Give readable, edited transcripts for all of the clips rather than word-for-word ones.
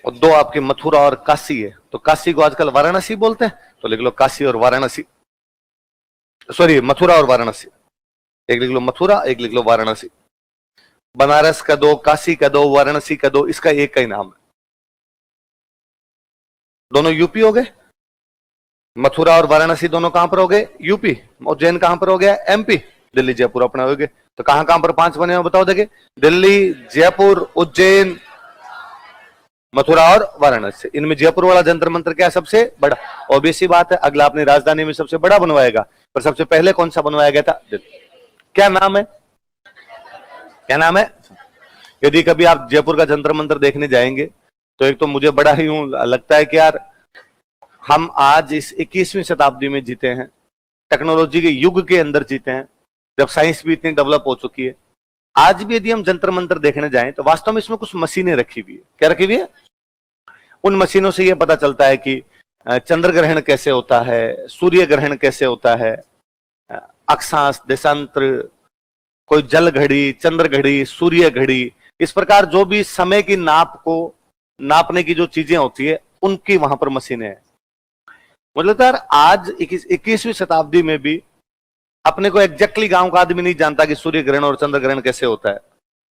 और दो आपके मथुरा और काशी है, तो काशी को आजकल वाराणसी बोलते हैं, तो लिख लो काशी और वाराणसी, सॉरी मथुरा और वाराणसी, एक लिख लो मथुरा, एक लिख लो वाराणसी। बनारस का दो, काशी का दो, वाराणसी का दो, इसका एक का ही नाम है। दोनों यूपी हो गए, मथुरा और वाराणसी दोनों कहां पर हो गए? यूपी। उज्जैन कहां पर हो गया? एमपी। दिल्ली जयपुर अपने हो गए। तो कहां कहां पर 5 बने हो बताओ देखिए? दिल्ली, जयपुर, उज्जैन, मथुरा और वाराणसी। इनमें जयपुर वाला जंतर मंत्र क्या है? सबसे बड़ा। ऑब्वियस बात है, अगला अपनी राजधानी में सबसे बड़ा बनवाएगा, पर सबसे पहले कौन सा बनवाया गया था? क्या नाम है? क्या नाम है? यदि कभी आप जयपुर का जंतर मंत्र देखने जाएंगे तो एक तो मुझे बड़ा ही लगता है कि यार हम आज इस 21वीं शताब्दी में जीते हैं, टेक्नोलॉजी के युग के अंदर जीते हैं, जब साइंस भी इतनी डेवलप हो चुकी है। आज भी यदि हम जंतर मंत्र देखने जाएं तो वास्तव में इसमें कुछ मशीनें रखी हुई है। क्या रखी हुई है? उन मशीनों से यह पता चलता है कि चंद्र ग्रहण कैसे होता है, सूर्य ग्रहण कैसे होता है, अक्षांश, देशांतर, कोई जल घड़ी, चंद्र घड़ी, सूर्य घड़ी, इस प्रकार जो भी समय की नाप को नापने की जो चीजें होती है उनकी वहां पर मशीनें हैं। मुझे लगता है आज 21वीं शताब्दी में भी अपने को एग्जैक्टली गांव का आदमी नहीं जानता कि सूर्य ग्रहण और चंद्र ग्रहण कैसे होता है।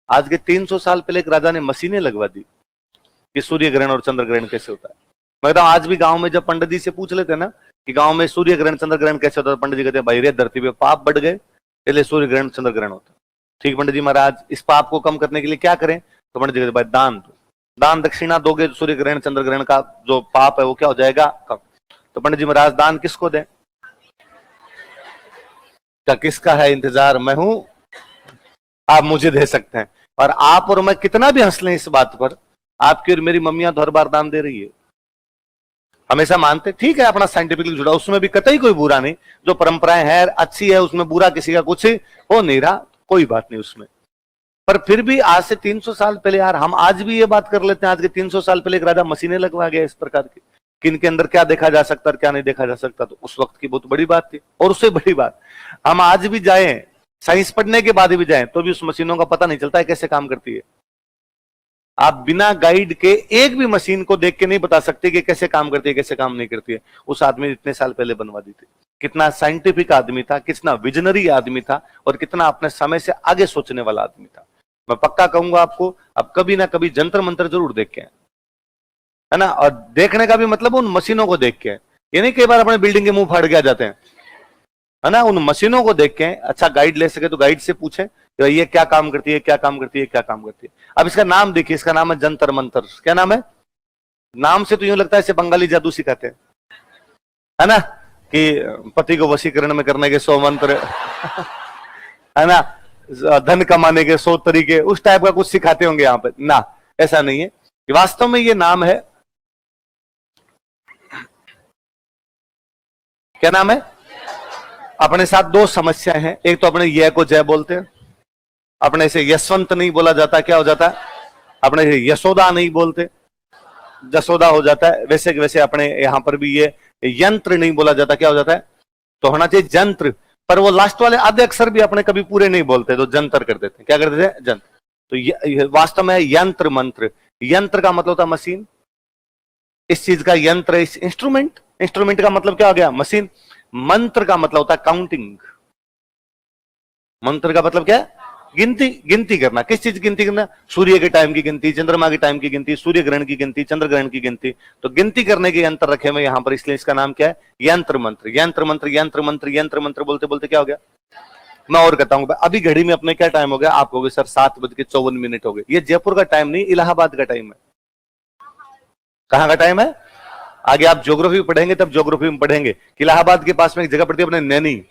आज के 300 साल पहले एक राजा ने मशीनें लगवा दी कि सूर्य ग्रहण और चंद्र ग्रहण कैसे होता है। मैं कहता हूं आज भी गांव में जब पंडित जी से पूछ लेते हैं ना कि गांव में सूर्य ग्रहण चंद्र ग्रहण कैसे होता है, पंडित जी कहते हैं भाई रे धरती पे पाप बढ़ गए इसलिए सूर्य ग्रहण चंद्र ग्रहण होता है। ठीक पंडित जी महाराज, इस पाप को कम करने के लिए क्या करें? तो पंडित जी कहते भाई दान दो, दान दक्षिणा दोगे तो सूर्य ग्रहण चंद्र ग्रहण का जो पाप है वो क्या हो जाएगा? कम। तो पंडित जी महाराज दान किसको दें? क्या किसका है इंतजार? मैं हूं, आप मुझे दे सकते हैं। और आप और मैं कितना भी हंस लें इस बात पर, आपकी और मेरी मम्मियां तो हर बार दान दे रही है, हमेशा मानते ठीक है, अपना साइंटिफिकली जुड़ा, उसमें भी कतई कोई बुरा नहीं, जो परंपराएं है अच्छी है, उसमें बुरा किसी का कुछ हो नहीं रहा, कोई बात नहीं उसमें। पर फिर भी आज से 300 साल पहले यार हम आज भी ये बात कर लेते हैं, आज के 300 साल पहले एक राजा मशीनें लगवा गया इस प्रकार की कि इनके अंदर क्या देखा जा सकता और क्या नहीं देखा जा सकता, तो उस वक्त की बहुत बड़ी बात थी। और उससे बड़ी बात, हम आज भी जाएं, साइंस पढ़ने के बाद भी जाएं, तो भी उस मशीनों का पता नहीं चलता है कैसे काम करती है। आप बिना गाइड के एक भी मशीन को देख के नहीं बता सकते कि कैसे काम करती है कैसे काम नहीं करती है। उस आदमी ने इतने साल पहले बनवा दी थी। कितना साइंटिफिक आदमी था, कितना विजनरी आदमी था, और कितना अपने समय से आगे सोचने वाला आदमी था। मैं पक्का कहूंगा आपको, अब कभी ना कभी जंतर मंत्र जरूर देख के, है ना। और देखने का भी मतलब उन मशीनों को देख के, ये नहीं कई बार अपने बिल्डिंग के मुंह फाड़ के आ जाते हैं, है ना। उन मशीनों को देख के अच्छा गाइड ले सके तो गाइड से पूछे तो ये क्या काम करती है, क्या काम करती है, क्या काम करती है। अब इसका नाम देखिए, इसका नाम है जंतर मंतर। क्या नाम है? नाम से तो यूं लगता है इसे बंगाली जादू सिखाते हैं, है ना, कि पति को वशीकरण में करने के 100 मंत्र, है ना, धन कमाने के 100 तरीके, उस टाइप का कुछ सिखाते होंगे यहाँ पे ना। ऐसा नहीं है, वास्तव में ये नाम है, क्या नाम है? अपने साथ दो समस्याएं हैं। एक तो अपने ये को जय बोलते हैं, अपने से यशवंत नहीं बोला जाता, क्या हो जाता है? अपने से यशोदा नहीं बोलते, जसोदा हो जाता है। वैसे वैसे अपने यहां पर भी ये यंत्र नहीं बोला जाता, क्या हो जाता है? तो होना चाहिए जंत्र, पर वो लास्ट वाले आधे अक्षर भी अपने कभी पूरे नहीं बोलते तो जंतर कर देते हैं। क्या कर देते हैं? जंत्र। तो वास्तव में यंत्र मंत्र, यंत्र का मतलब होता है मशीन, इस चीज का यंत्र, इस इंस्ट्रूमेंट, इंस्ट्रूमेंट का मतलब क्या हो गया? मशीन। मंत्र का मतलब होता है काउंटिंग, मंत्र का मतलब क्या है? गिनती, गिनती करना। किस चीज गिनती करना? सूर्य के टाइम की गिनती, चंद्रमा के टाइम की गिनती, सूर्य ग्रहण की गिनती, चंद्र ग्रहण की गिनती। तो गिनती करने के यंत्र रखे हुए यहां पर, इसलिए इसका नाम क्या है? यंत्र मंत्र। यंत्र मंत्र, यंत्र मंत्र, यंत्र मंत्र बोलते बोलते क्या हो गया? मैं और कहता हूं, अभी घड़ी में अपने क्या टाइम हो गया? आप कहोगे सर 7:54 हो गए। ये जयपुर का टाइम नहीं, इलाहाबाद का टाइम है। कहां का टाइम है? आगे आप ज्योग्राफी पढ़ेंगे तब ज्योग्राफी में पढ़ेंगे कि इलाहाबाद के पास में एक जगह पड़ती है अपने नैनी,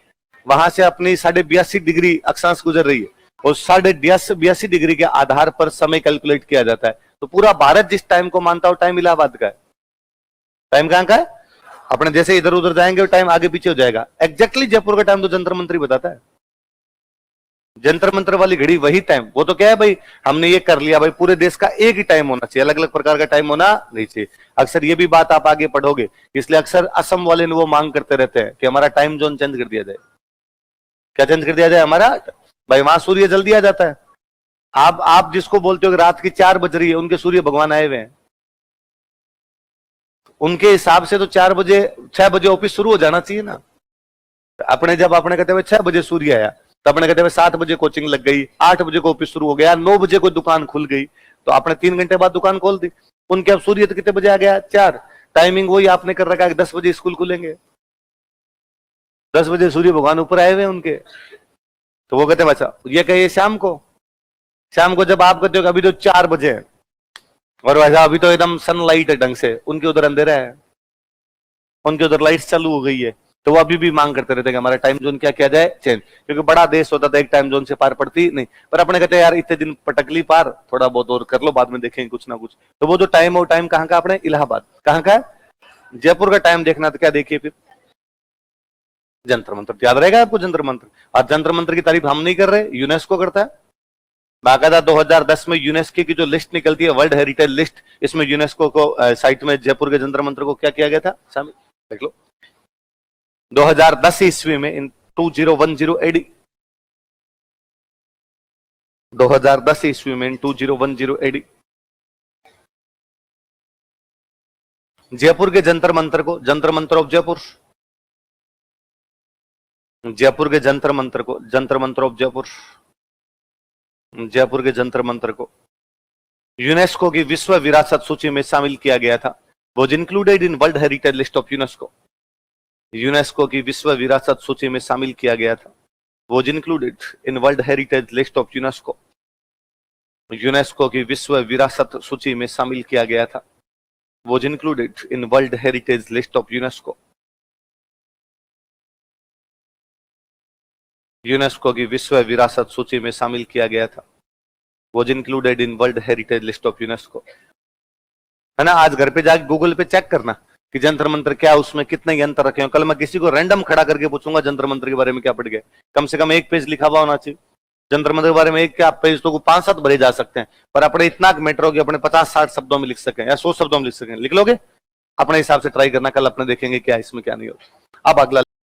वहां से अपनी 82.5 डिग्री अक्षांश गुजर रही है, और 82.5 डिग्री के आधार पर समय कैलकुलेट किया जाता है। तो पूरा भारत जिस टाइम को मानता हो, टाइम इलाहाबाद का है। टाइम कहां का है? अपने जैसे इधर उधर जाएंगे टाइम आगे पीछे हो जाएगा। एग्जैक्टली जयपुर का टाइम तो जंतर मंत्र बताता है। जंतर मंत्र वाली घड़ी वही टाइम, वो तो क्या है भाई, हमने ये कर लिया भाई, पूरे देश का एक ही टाइम होना चाहिए, अलग अलग प्रकार का टाइम होना नहीं चाहिए। अक्सर ये भी बात आप आगे पढ़ोगे, इसलिए अक्सर असम वाले वो मांग करते रहते हैं कि हमारा टाइम जोन चेंज कर दिया जाए। क्या चेंज कर दिया जाए? हमारा भाई वहां सूर्य जल्दी आ जाता है। आप जिसको बोलते हो कि रात की 4 बज रही है, उनके सूर्य भगवान आए हुए हैं। उनके हिसाब से तो 6 बजे ऑफिस शुरू हो जाना चाहिए ना। अपने जब अपने कहते हुए 6 बजे सूर्य आया तो अपने कहते हुए 7 बजे कोचिंग लग गई, 8 बजे को ऑफिस शुरू हो गया, 9 बजे को दुकान खुल गई, तो आपने 3 घंटे बाद दुकान खोल दी। उनके अब सूर्य तो कितने बजे आ गया? 4। टाइमिंग वही आपने कर रखा है कि 10 बजे स्कूल खुलेंगे, 10 बजे सूर्य भगवान ऊपर आए हुए उनके। तो वो कहते हैं अच्छा ये कहिए शाम को जब आप कहते हो अभी तो 4 बजे है और वैसा अभी तो एकदम सनलाइट है ढंग से, उनके उधर अंधेरा है, उनके उधर लाइट चालू हो गई है, तो वो अभी भी मांग करते रहते हैं कि हमारा टाइम जोन क्या किया जाए चेंज, क्योंकि बड़ा देश होता था एक टाइम जोन से पार पड़ती नहीं। पर अपने कहते हैं यार इतने दिन पटक ली पार, थोड़ा बहुत और कर लो, बाद में देखेंगे कुछ ना कुछ। तो वो जो टाइम है वो टाइम कहाँ का? अपने इलाहाबाद। कहाँ का है? जयपुर का टाइम देखना तो क्या देखिए फिर जंतर मंत्र। याद रहेगा आपको जंतर मंत्र? और जंतर मंत्र की तारीफ हम नहीं कर रहे, यूनेस्को करता है बाकायदा। 2010 में यूनेस्को की जो लिस्ट निकलती है वर्ल्ड हेरिटेज लिस्ट, इसमें यूनेस्को को साइट में जयपुर के जंतर मंत्र को क्या किया गया था शामिल, देख लो। 2010 ईस्वी में इन 2010 एडी, 2010 ईस्वी में इन 2010 एडी जयपुर के जंतर मंत्र को, जंतर मंत्र ऑफ जयपुर, जयपुर के जंतर मंत्र को, जंतर मंत्र ऑफ जयपुर, जयपुर के जंतर मंत्र को यूनेस्को की विश्व विरासत सूची में शामिल किया गया था। Was included in world heritage list of UNESCO. UNESCO की विश्व विरासत सूची में शामिल किया गया था। Was included in world heritage list of UNESCO. UNESCO की विश्व विरासत सूची में शामिल किया गया था। Was included in world heritage list of UNESCO. UNESCO की विश्व विरासत सूची में शामिल किया गया था। Was included in world heritage list of UNESCO. है ना? आज घर पे जाके गूगल पे चेक करना कि जंतर मंत्र क्या, उसमें कितने यंत्र रखे हो। कल मैं किसी को रैंडम खड़ा करके पूछूंगा जंतर मंत्र के बारे में क्या पढ़ गए, कम से कम एक पेज लिखा हुआ होना चाहिए जंतर मंत्र के बारे में। एक क्या पेज तो 5-7 भरे जा सकते हैं, पर अपने इतना मैटर हो कि अपने 50-60 शब्दों में लिख सकें या 100 शब्दों में लिख सकें। लिख लोगे? अपने हिसाब से ट्राई करना, कल अपने देखेंगे क्या इसमें क्या नहीं होता। अब अगला